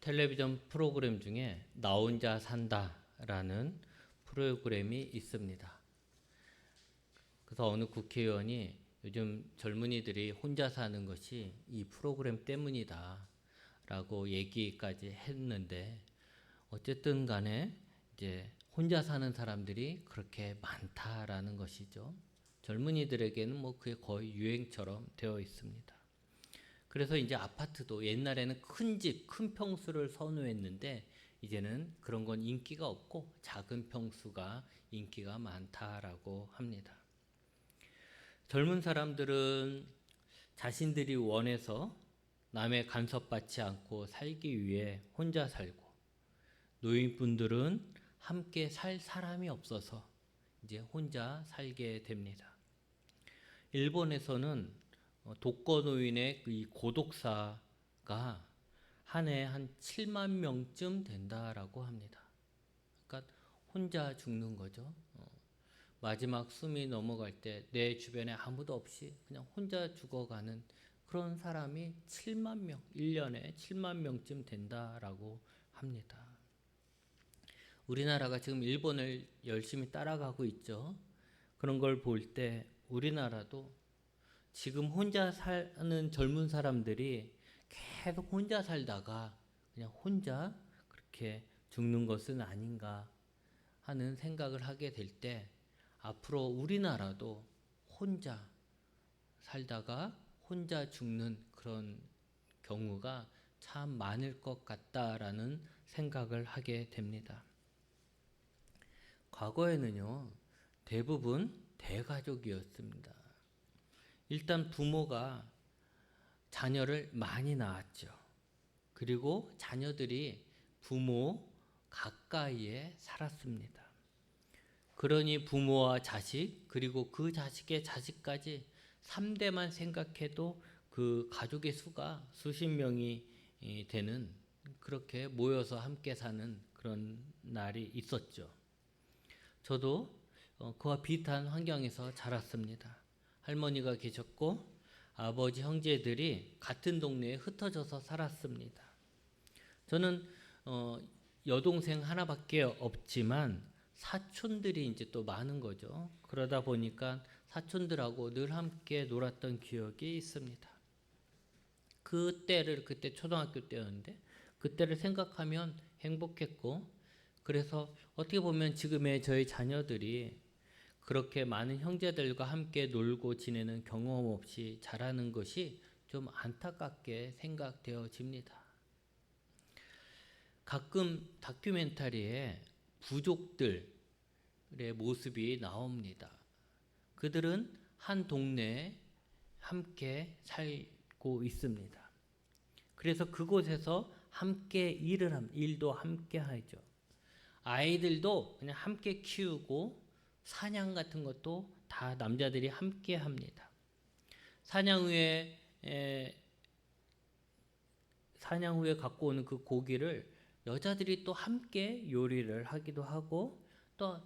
텔레비전 프로그램 중에 나 혼자 산다라는 프로그램이 있습니다. 그래서 어느 국회의원이 요즘 젊은이들이 혼자 사는 것이 이 프로그램 때문이다 라고 얘기까지 했는데, 어쨌든 간에 이제 혼자 사는 사람들이 그렇게 많다라는 것이죠. 젊은이들에게는 뭐 그게 거의 유행처럼 되어 있습니다. 그래서 이제 아파트도 옛날에는 큰 집, 큰 평수를 선호했는데 이제는 그런 건 인기가 없고 작은 평수가 인기가 많다라고 합니다. 젊은 사람들은 자신들이 원해서 남의 간섭받지 않고 살기 위해 혼자 살고, 노인분들은 함께 살 사람이 없어서 이제 혼자 살게 됩니다. 일본에서는 독거노인의 이 고독사가 한 해 한 7만 명쯤 된다라고 합니다. 그러니까 혼자 죽는 거죠. 마지막 숨이 넘어갈 때 내 주변에 아무도 없이 그냥 혼자 죽어가는 그런 사람이 7만 명, 1년에 7만 명쯤 된다라고 합니다. 우리나라가 지금 일본을 열심히 따라가고 있죠. 그런 걸 볼 때 우리나라도 지금 혼자 사는 젊은 사람들이 계속 혼자 살다가 그냥 혼자 그렇게 죽는 것은 아닌가 하는 생각을 하게 될 때, 앞으로 우리나라도 혼자 살다가 혼자 죽는 그런 경우가 참 많을 것 같다라는 생각을 하게 됩니다. 과거에는요, 대부분 대가족이었습니다. 일단 부모가 자녀를 많이 낳았죠. 그리고 자녀들이 부모 가까이에 살았습니다. 그러니 부모와 자식, 그리고 그 자식의 자식까지 3대만 생각해도 그 가족의 수가 수십 명이 되는, 그렇게 모여서 함께 사는 그런 날이 있었죠. 저도 그와 비슷한 환경에서 자랐습니다. 할머니가 계셨고 아버지 형제들이 같은 동네에 흩어져서 살았습니다. 저는 여동생 하나밖에 없지만 사촌들이 이제 또 많은 거죠. 그러다 보니까 사촌들하고 늘 함께 놀았던 기억이 있습니다. 그때 초등학교 때였는데 그때를 생각하면 행복했고, 그래서 어떻게 보면 지금의 저희 자녀들이 그렇게 많은 형제들과 함께 놀고 지내는 경험 없이 자라는 것이 좀 안타깝게 생각되어집니다. 가끔 다큐멘터리에 부족들의 모습이 나옵니다. 그들은 한 동네에 함께 살고 있습니다. 그래서 그곳에서 함께 일도 함께 하죠. 아이들도 그냥 함께 키우고 사냥 같은 것도 다 남자들이 함께 합니다. 사냥 후에 갖고 오는 그 고기를 여자들이 또 함께 요리를 하기도 하고, 또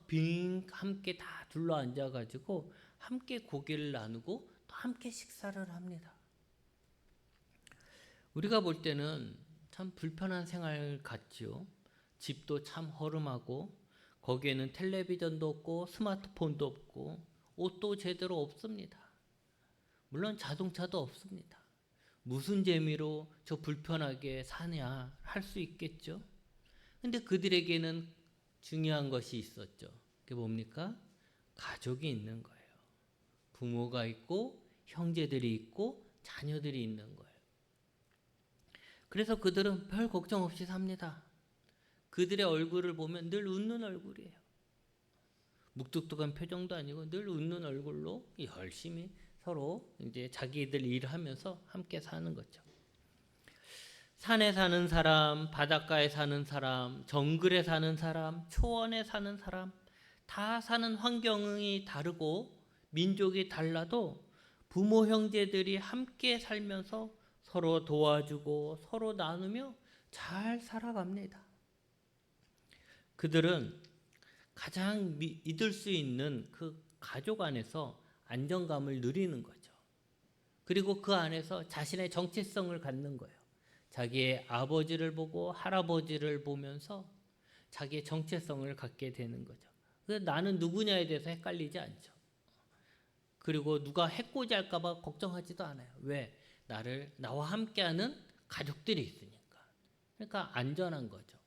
함께 다 둘러 앉아가지고 함께 고기를 나누고 또 함께 식사를 합니다. 우리가 볼 때는 참 불편한 생활 같지요. 집도 참 허름하고, 거기에는 텔레비전도 없고 스마트폰도 없고 옷도 제대로 없습니다. 물론 자동차도 없습니다. 무슨 재미로 저 불편하게 사냐 할 수 있겠죠. 근데 그들에게는 중요한 것이 있었죠. 그게 뭡니까? 가족이 있는 거예요. 부모가 있고 형제들이 있고 자녀들이 있는 거예요. 그래서 그들은 별 걱정 없이 삽니다. 그들의 얼굴을 보면 늘 웃는 얼굴이에요. 묵뚝뚝한 표정도 아니고 늘 웃는 얼굴로 열심히 서로 이제 자기들 일을 하면서 함께 사는 거죠. 산에 사는 사람, 바닷가에 사는 사람, 정글에 사는 사람, 초원에 사는 사람, 다 사는 환경이 다르고 민족이 달라도 부모 형제들이 함께 살면서 서로 도와주고 서로 나누며 잘 살아갑니다. 그들은 가장 믿을 수 있는 그 가족 안에서 안정감을 누리는 거죠. 그리고 그 안에서 자신의 정체성을 갖는 거예요. 자기의 아버지를 보고 할아버지를 보면서 자기의 정체성을 갖게 되는 거죠. 그래서 나는 누구냐에 대해서 헷갈리지 않죠. 그리고 누가 해코지 할까 봐 걱정하지도 않아요. 왜? 나와 함께하는 가족들이 있으니까. 그러니까 안전한 거죠.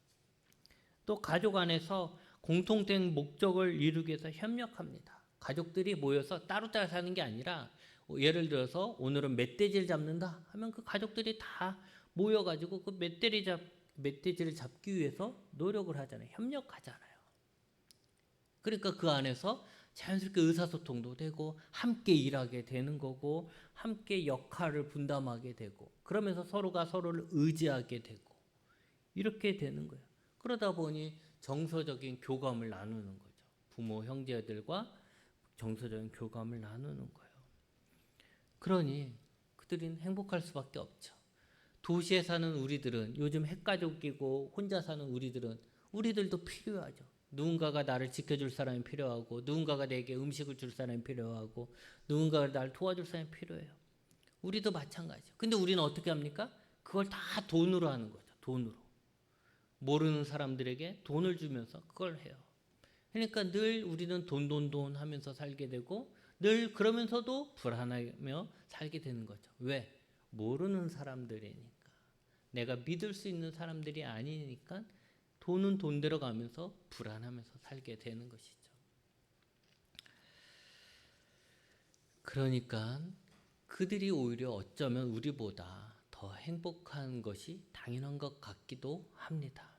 또 가족 안에서 공통된 목적을 이루기 위해서 협력합니다. 가족들이 모여서 따로따로 사는 게 아니라 예를 들어서 오늘은 멧돼지를 잡는다 하면 그 가족들이 다 모여가지고 그 멧돼지를 잡기 위해서 노력을 하잖아요. 협력하잖아요. 그러니까 그 안에서 자연스럽게 의사소통도 되고 함께 일하게 되는 거고 함께 역할을 분담하게 되고 그러면서 서로가 서로를 의지하게 되고 이렇게 되는 거예요. 그러다 보니 정서적인 교감을 나누는 거죠. 부모, 형제들과 정서적인 교감을 나누는 거예요. 그러니 그들은 행복할 수밖에 없죠. 도시에 사는 우리들은 요즘 핵가족이고 혼자 사는 우리들도 필요하죠. 누군가가 나를 지켜줄 사람이 필요하고 누군가가 내게 음식을 줄 사람이 필요하고 누군가가 나를 도와줄 사람이 필요해요. 우리도 마찬가지죠. 근데 우리는 어떻게 합니까? 그걸 다 돈으로 하는 거죠. 돈으로. 모르는 사람들에게 돈을 주면서 그걸 해요. 그러니까 늘 우리는 돈 하면서 살게 되고 늘 그러면서도 불안하며 살게 되는 거죠. 왜? 모르는 사람들이니까. 내가 믿을 수 있는 사람들이 아니니까 돈은 돈대로 가면서 불안하면서 살게 되는 것이죠. 그러니까 그들이 오히려 어쩌면 우리보다 더 행복한 것이 당연한 것 같기도 합니다.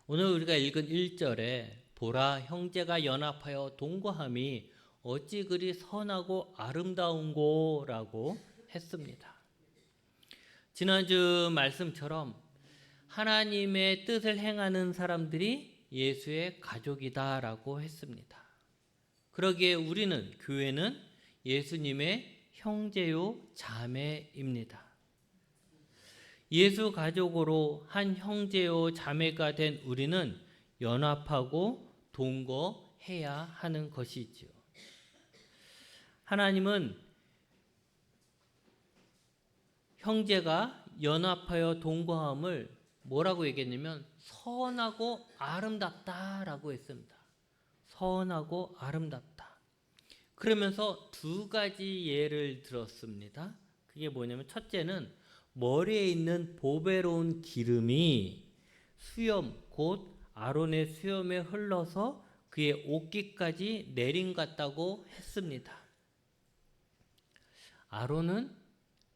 오늘 우리가 읽은 1절에 보라 형제가 연합하여 동거함이 어찌 그리 선하고 아름다운고 라고 했습니다. 지난주 말씀처럼 하나님의 뜻을 행하는 사람들이 예수의 가족이다 라고 했습니다. 그러기에 우리는 교회는 예수님의 형제요 자매입니다. 예수 가족으로 한 형제요 자매가 된 우리는 연합하고 동거해야 하는 것이지요. 하나님은 형제가 연합하여 동거함을 뭐라고 얘기했냐면 선하고 아름답다라고 했습니다. 선하고 아름답다. 그러면서 두 가지 예를 들었습니다. 그게 뭐냐면 첫째는 머리에 있는 보배로운 기름이 수염 곧 아론의 수염에 흘러서 그의 옷깃까지 내린 같다고 했습니다. 아론은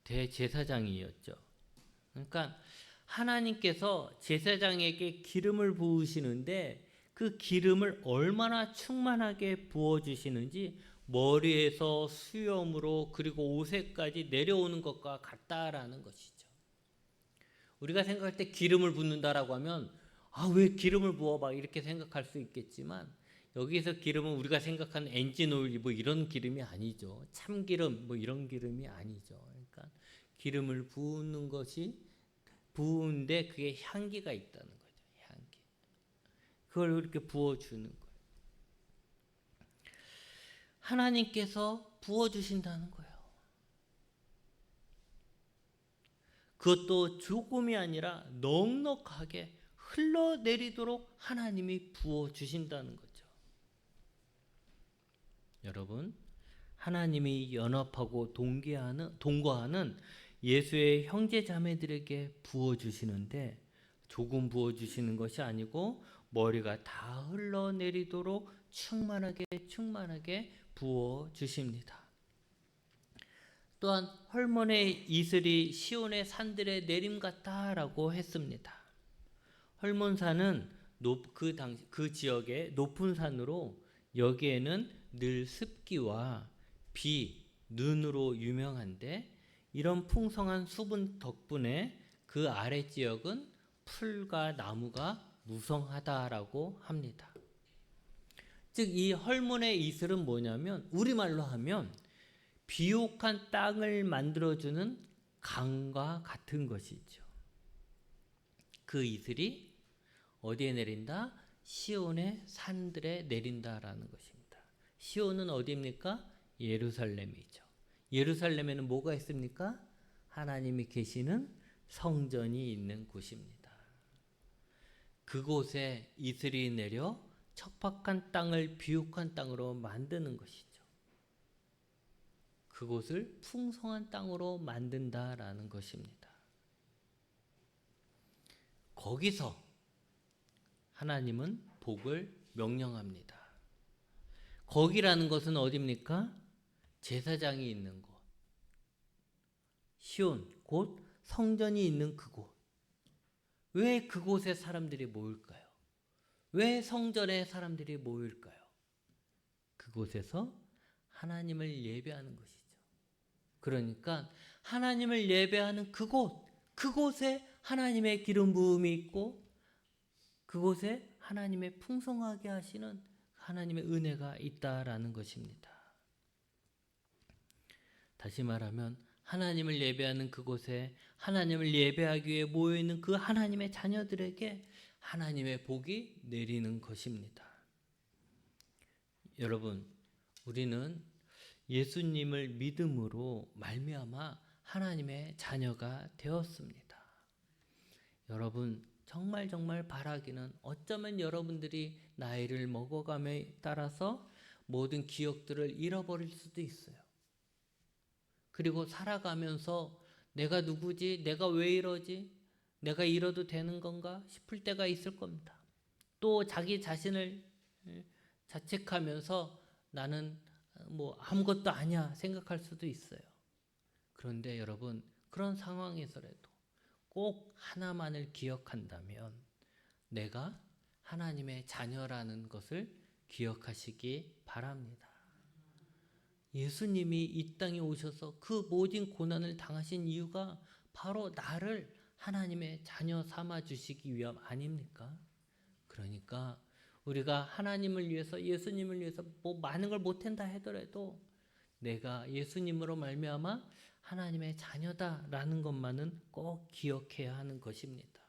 대제사장이었죠. 그러니까 하나님께서 제사장에게 기름을 부으시는데 그 기름을 얼마나 충만하게 부어주시는지 머리에서 수염으로 그리고 옷에까지 내려오는 것과 같다라는 것이죠. 우리가 생각할 때 기름을 붓는다라고 하면 왜 기름을 부어 막 이렇게 생각할 수 있겠지만 여기서 기름은 우리가 생각하는 엔진 오일 뭐 이런 기름이 아니죠. 참기름 뭐 이런 기름이 아니죠. 그러니까 기름을 부는 것이 부은데 그게 향기가 있다는 거죠. 향기. 그걸 이렇게 부어주는 거예요. 하나님께서 부어주신다는 거예요. 그것도 조금이 아니라 넉넉하게 흘러내리도록 하나님이 부어주신다는 거죠. 여러분, 하나님이 연합하고 동거하는 예수의 형제 자매들에게 부어주시는데 조금 부어주시는 것이 아니고 머리가 다 흘러내리도록 충만하게 부어주십니다. 또한 헐몬의 이슬이 시온의 산들에 내림 같다라고 했습니다. 헐몬산은 그 지역의 높은 산으로 여기에는 늘 습기와 비, 눈으로 유명한데 이런 풍성한 수분 덕분에 그 아래 지역은 풀과 나무가 무성하다라고 합니다. 즉 이 헐몬의 이슬은 뭐냐면 우리말로 하면 비옥한 땅을 만들어주는 강과 같은 것이죠. 그 이슬이 어디에 내린다? 시온의 산들에 내린다라는 것입니다. 시온은 어디입니까? 예루살렘이죠. 예루살렘에는 뭐가 있습니까? 하나님이 계시는 성전이 있는 곳입니다. 그곳에 이슬이 내려 척박한 땅을 비옥한 땅으로 만드는 것이죠. 그곳을 풍성한 땅으로 만든다라는 것입니다. 거기서 하나님은 복을 명령합니다. 거기라는 것은 어디입니까? 제사장이 있는 곳. 시온, 곧 성전이 있는 그곳. 왜 그곳에 사람들이 모일까요? 왜 성전에 사람들이 모일까요? 그곳에서 하나님을 예배하는 것이죠. 그러니까 하나님을 예배하는 그곳에 하나님의 기름 부음이 있고 그곳에 하나님의 풍성하게 하시는 하나님의 은혜가 있다라는 것입니다. 다시 말하면 하나님을 예배하는 그곳에 하나님을 예배하기 위해 모여있는 그 하나님의 자녀들에게 하나님의 복이 내리는 것입니다. 여러분, 우리는 예수님을 믿음으로 말미암아 하나님의 자녀가 되었습니다. 여러분, 정말 바라기는 어쩌면 여러분들이 나이를 먹어감에 따라서 모든 기억들을 잃어버릴 수도 있어요. 그리고 살아가면서 내가 누구지? 내가 왜 이러지? 내가 이러도 되는 건가? 싶을 때가 있을 겁니다. 또 자기 자신을 자책하면서 나는 아무것도 아니야 생각할 수도 있어요. 그런데 여러분, 그런 상황에서라도 꼭 하나만을 기억한다면 내가 하나님의 자녀라는 것을 기억하시기 바랍니다. 예수님이 이 땅에 오셔서 그 모든 고난을 당하신 이유가 바로 나를 하나님의 자녀 삼아 주시기 위함 아닙니까? 그러니까 우리가 하나님을 위해서 예수님을 위해서 많은 걸 못한다 하더라도 내가 예수님으로 말미암아 하나님의 자녀다라는 것만은 꼭 기억해야 하는 것입니다.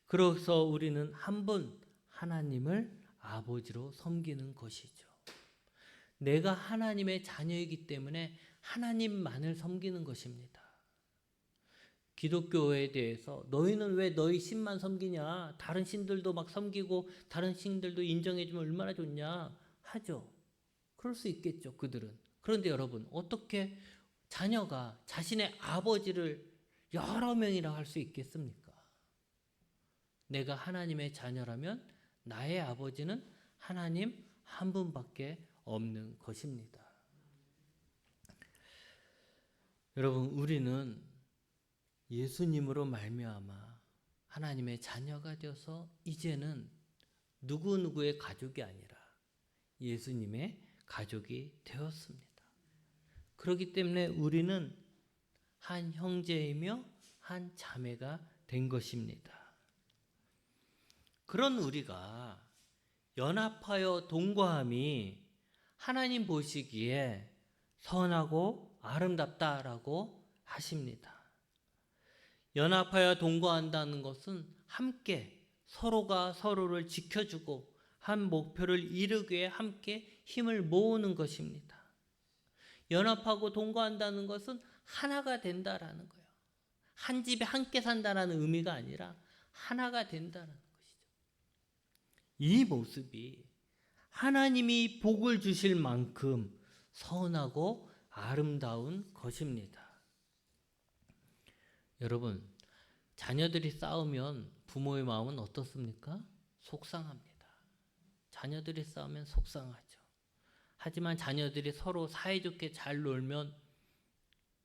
그래서 우리는 한 분 하나님을 아버지로 섬기는 것이죠. 내가 하나님의 자녀이기 때문에 하나님만을 섬기는 것입니다. 기독교에 대해서 너희는 왜 너희 신만 섬기냐? 다른 신들도 막 섬기고 다른 신들도 인정해주면 얼마나 좋냐? 하죠. 그럴 수 있겠죠, 그들은. 그런데 여러분, 어떻게 자녀가 자신의 아버지를 여러 명이라 할 수 있겠습니까? 내가 하나님의 자녀라면 나의 아버지는 하나님 한 분밖에 없는 것입니다. 여러분, 우리는 예수님으로 말미암아 하나님의 자녀가 되어서 이제는 누구누구의 가족이 아니라 예수님의 가족이 되었습니다. 그렇기 때문에 우리는 한 형제이며 한 자매가 된 것입니다. 그런 우리가 연합하여 동거함이 하나님 보시기에 선하고 아름답다라고 하십니다. 연합하여 동거한다는 것은 함께 서로가 서로를 지켜주고 한 목표를 이루기 위해 함께 힘을 모으는 것입니다. 연합하고 동거한다는 것은 하나가 된다라는 거예요. 한 집에 함께 산다라는 의미가 아니라 하나가 된다는 것이죠. 이 모습이 하나님이 복을 주실 만큼 선하고 아름다운 것입니다. 여러분, 자녀들이 싸우면 부모의 마음은 어떻습니까? 속상합니다. 자녀들이 싸우면 속상하죠. 하지만 자녀들이 서로 사이좋게 잘 놀면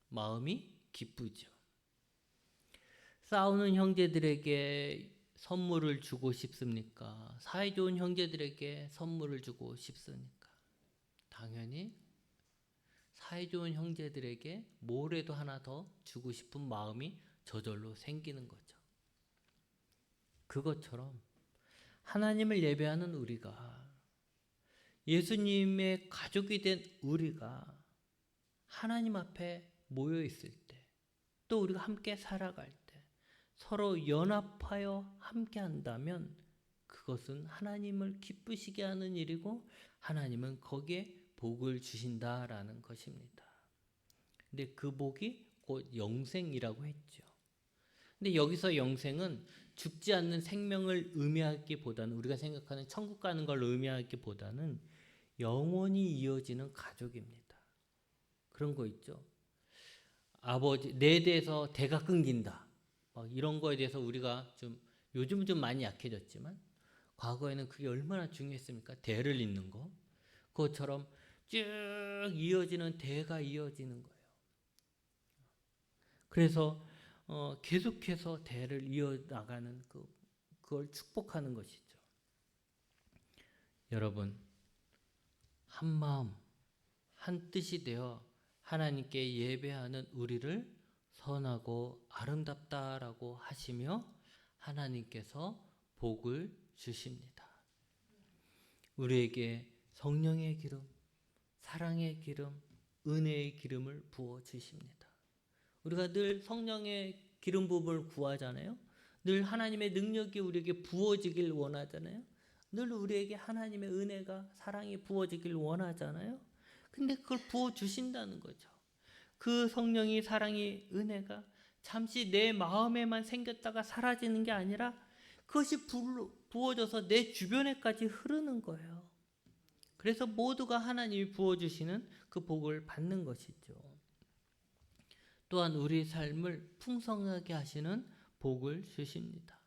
마음이 기쁘죠. 싸우는 형제들에게 선물을 주고 싶습니까? 사이좋은 형제들에게 선물을 주고 싶습니까? 당연히 사이좋은 형제들에게 뭐라도 하나 더 주고 싶은 마음이 저절로 생기는 거죠. 그것처럼 하나님을 예배하는 우리가, 예수님의 가족이 된 우리가 하나님 앞에 모여 있을 때, 또 우리가 함께 살아갈 때 서로 연합하여 함께 한다면 그것은 하나님을 기쁘시게 하는 일이고 하나님은 거기에 복을 주신다라는 것입니다. 근데 그 복이 곧 영생이라고 했죠. 근데 여기서 영생은 죽지 않는 생명을 의미하기보다는, 우리가 생각하는 천국 가는 걸 의미하기보다는 영원히 이어지는 가족입니다. 그런 거 있죠. 아버지 내 대에서 대가 끊긴다, 이런 거에 대해서 우리가 좀 요즘은 좀 많이 약해졌지만 과거에는 그게 얼마나 중요했습니까? 대를 잇는 거. 그것처럼 쭉 이어지는 대가 이어지는 거예요. 그래서 계속해서 대를 이어나가는 그걸 축복하는 것이죠. 여러분, 한 마음 한 뜻이 되어 하나님께 예배하는 우리를 선하고 아름답다라고 하시며 하나님께서 복을 주십니다. 우리에게 성령의 기름, 사랑의 기름, 은혜의 기름을 부어 주십니다. 우리가 늘 성령의 기름 부음을 구하잖아요. 늘 하나님의 능력이 우리에게 부어지길 원하잖아요. 늘 우리에게 하나님의 은혜가, 사랑이 부어지길 원하잖아요. 근데 그걸 부어주신다는 거죠. 그 성령이, 사랑이, 은혜가 잠시 내 마음에만 생겼다가 사라지는 게 아니라 그것이 부어져서 내 주변에까지 흐르는 거예요. 그래서 모두가 하나님이 부어주시는 그 복을 받는 것이죠. 또한 우리 삶을 풍성하게 하시는 복을 주십니다.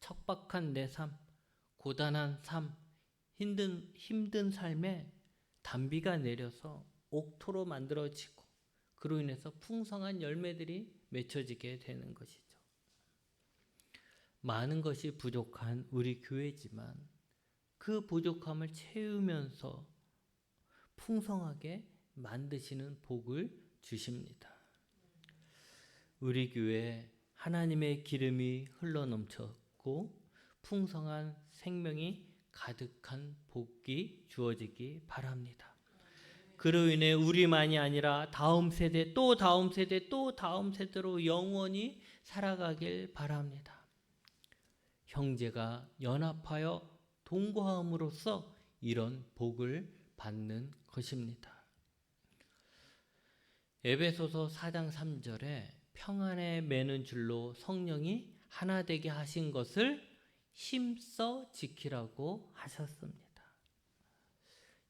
척박한 내 삶, 고단한 삶, 힘든 삶에 단비가 내려서 옥토로 만들어지고 그로 인해서 풍성한 열매들이 맺혀지게 되는 것이죠. 많은 것이 부족한 우리 교회지만 그 부족함을 채우면서 풍성하게 만드시는 복을 주십니다. 우리 교회에 하나님의 기름이 흘러넘쳤고 풍성한 생명이 가득한 복이 주어지기 바랍니다. 그로 인해 우리만이 아니라 다음 세대, 또 다음 세대, 또 다음 세대로 영원히 살아가길 바랍니다. 형제가 연합하여 동거함으로써 이런 복을 받는 것입니다. 에베소서 4장 3절에 평안에 매는 줄로 성령이 하나 되게 하신 것을 힘써 지키라고 하셨습니다.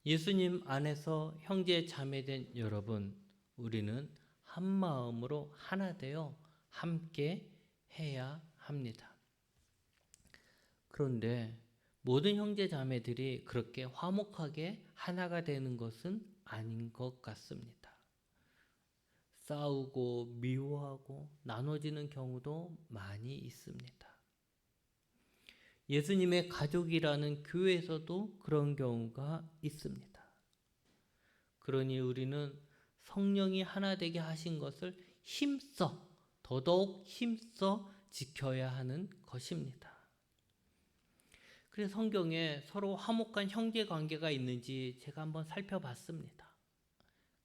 예수님 안에서 형제 자매된 여러분, 우리는 한 마음으로 하나 되어 함께 해야 합니다. 그런데 모든 형제 자매들이 그렇게 화목하게 하나가 되는 것은 아닌 것 같습니다. 싸우고 미워하고 나눠지는 경우도 많이 있습니다. 예수님의 가족이라는 교회에서도 그런 경우가 있습니다. 그러니 우리는 성령이 하나 되게 하신 것을 더더욱 힘써 지켜야 하는 것입니다. 그래서 성경에 서로 화목한 형제 관계가 있는지 제가 한번 살펴봤습니다.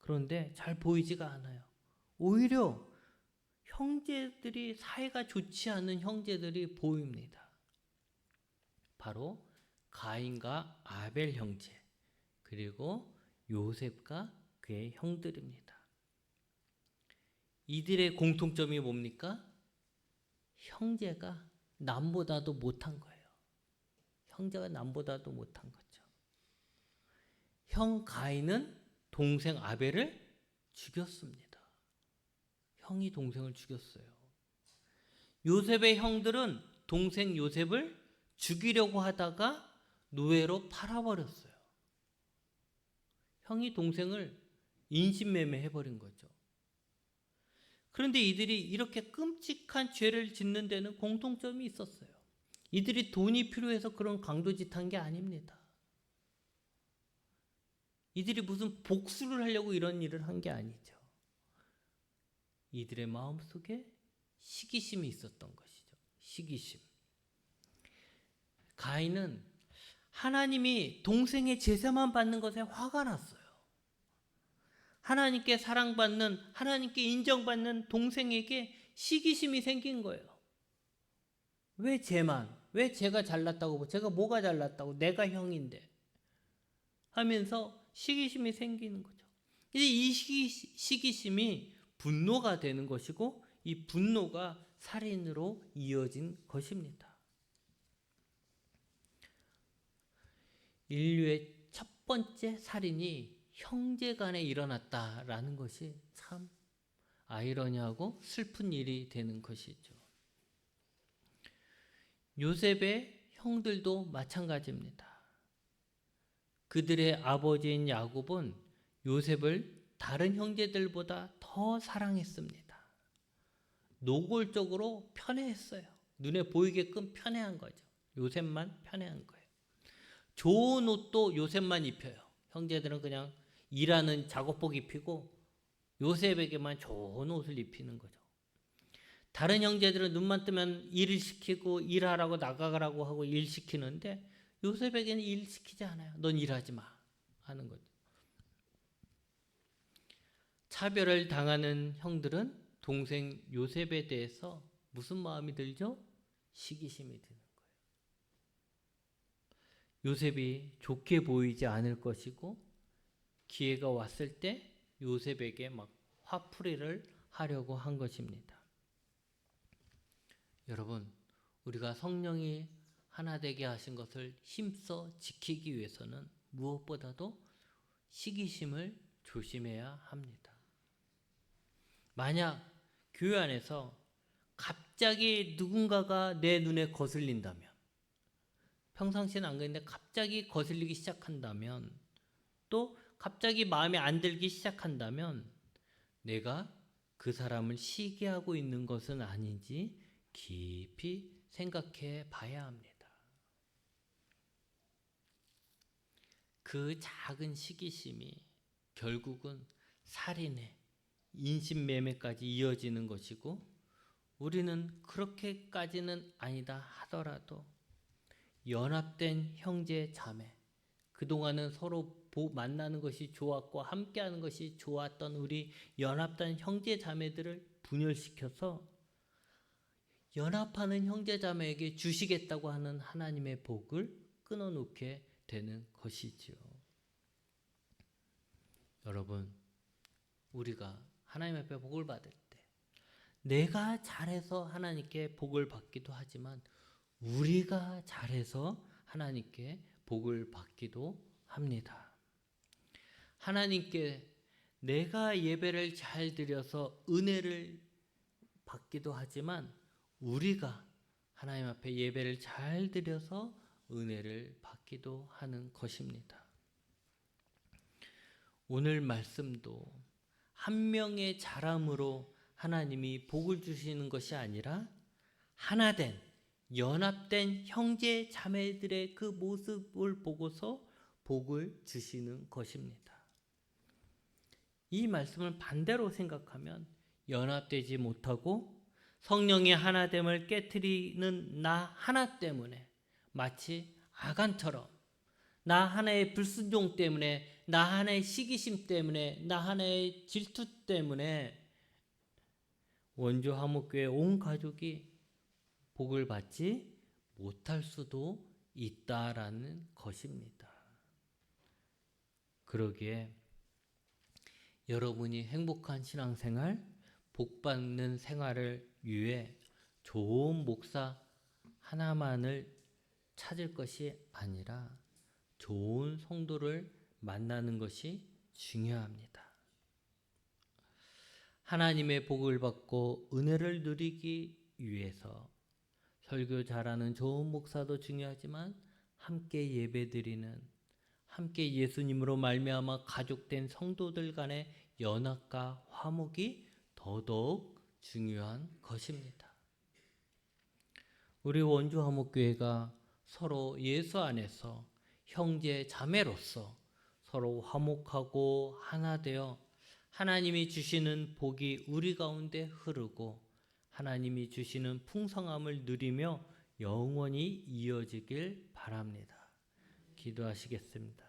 그런데 잘 보이지가 않아요. 오히려 형제들이, 사이가 좋지 않은 형제들이 보입니다. 바로 가인과 아벨 형제, 그리고 요셉과 그의 형들입니다. 이들의 공통점이 뭡니까? 형제가 남보다도 못한 거예요. 형제가 남보다도 못한 거죠. 형 가인은 동생 아벨을 죽였습니다. 형이 동생을 죽였어요. 요셉의 형들은 동생 요셉을 죽이려고 하다가 노예로 팔아버렸어요. 형이 동생을 인신매매해버린 거죠. 그런데 이들이 이렇게 끔찍한 죄를 짓는 데는 공통점이 있었어요. 이들이 돈이 필요해서 그런 강도짓한 게 아닙니다. 이들이 무슨 복수를 하려고 이런 일을 한 게 아니죠. 이들의 마음속에 시기심이 있었던 것이죠. 시기심. 가인은 하나님이 동생의 제사만 받는 것에 화가 났어요. 하나님께 사랑받는, 하나님께 인정받는 동생에게 시기심이 생긴 거예요. 왜 쟤만? 왜 제가 잘났다고? 제가 뭐가 잘났다고? 내가 형인데 하면서 시기심이 생기는 거죠. 이제 이 시기심이 분노가 되는 것이고, 이 분노가 살인으로 이어진 것입니다. 인류의 첫 번째 살인이 형제간에 일어났다라는 것이 참 아이러니하고 슬픈 일이 되는 것이죠. 요셉의 형들도 마찬가지입니다. 그들의 아버지인 야곱은 요셉을 다른 형제들보다 더 사랑했습니다. 노골적으로 편애했어요. 눈에 보이게끔 편애한 거죠. 요셉만 편애한 거예요. 좋은 옷도 요셉만 입혀요. 형제들은 그냥 일하는 작업복 입히고 요셉에게만 좋은 옷을 입히는 거죠. 다른 형제들은 눈만 뜨면 일을 시키고 일하라고 나가라고 하고 일 시키는데 요셉에게는 일 시키지 않아요. 넌 일하지 마 하는 거죠. 차별을 당하는 형들은 동생 요셉에 대해서 무슨 마음이 들죠? 시기심이 드는 거예요. 요셉이 좋게 보이지 않을 것이고 기회가 왔을 때 요셉에게 막 화풀이를 하려고 한 것입니다. 여러분, 우리가 성령이 하나 되게 하신 것을 힘써 지키기 위해서는 무엇보다도 시기심을 조심해야 합니다. 만약 교회 안에서 갑자기 누군가가 내 눈에 거슬린다면, 평상시에는 안 그랬는데 갑자기 거슬리기 시작한다면, 또 갑자기 마음에 안 들기 시작한다면 내가 그 사람을 시기하고 있는 것은 아닌지 깊이 생각해 봐야 합니다. 그 작은 시기심이 결국은 살인에 인신매매까지 이어지는 것이고, 우리는 그렇게까지는 아니다 하더라도 연합된 형제 자매, 그동안은 서로 만나는 것이 좋았고 함께하는 것이 좋았던 우리 연합된 형제 자매들을 분열시켜서 연합하는 형제 자매에게 주시겠다고 하는 하나님의 복을 끊어놓게 되는 것이지요. 여러분, 우리가 하나님 앞에 복을 받을 때 내가 잘해서 하나님께 복을 받기도 하지만 우리가 잘해서 하나님께 복을 받기도 합니다. 하나님께 내가 예배를 잘 드려서 은혜를 받기도 하지만 우리가 하나님 앞에 예배를 잘 드려서 은혜를 받기도 하는 것입니다. 오늘 말씀도 한 명의 자람으로 하나님이 복을 주시는 것이 아니라 하나된 연합된 형제 자매들의 그 모습을 보고서 복을 주시는 것입니다. 이 말씀을 반대로 생각하면 연합되지 못하고 성령의 하나됨을 깨트리는 나 하나 때문에 마치 아간처럼 나 하나의 불순종 때문에, 나 하나의 시기심 때문에, 나 하나의 질투 때문에 원주 화목교회 온 가족이 복을 받지 못할 수도 있다라는 것입니다. 그러기에 여러분이 행복한 신앙생활, 복받는 생활을 위해 좋은 목사 하나만을 찾을 것이 아니라 좋은 성도를 만나는 것이 중요합니다. 하나님의 복을 받고 은혜를 누리기 위해서 설교 잘하는 좋은 목사도 중요하지만 함께 예배드리는, 함께 예수님으로 말미암아 가족된 성도들 간의 연합과 화목이 더더욱 중요한 것입니다. 우리 원주 화목교회가 서로 예수 안에서 형제 자매로서 서로 화목하고 하나 되어 하나님이 주시는 복이 우리 가운데 흐르고 하나님이 주시는 풍성함을 누리며 영원히 이어지길 바랍니다. 기도하시겠습니다.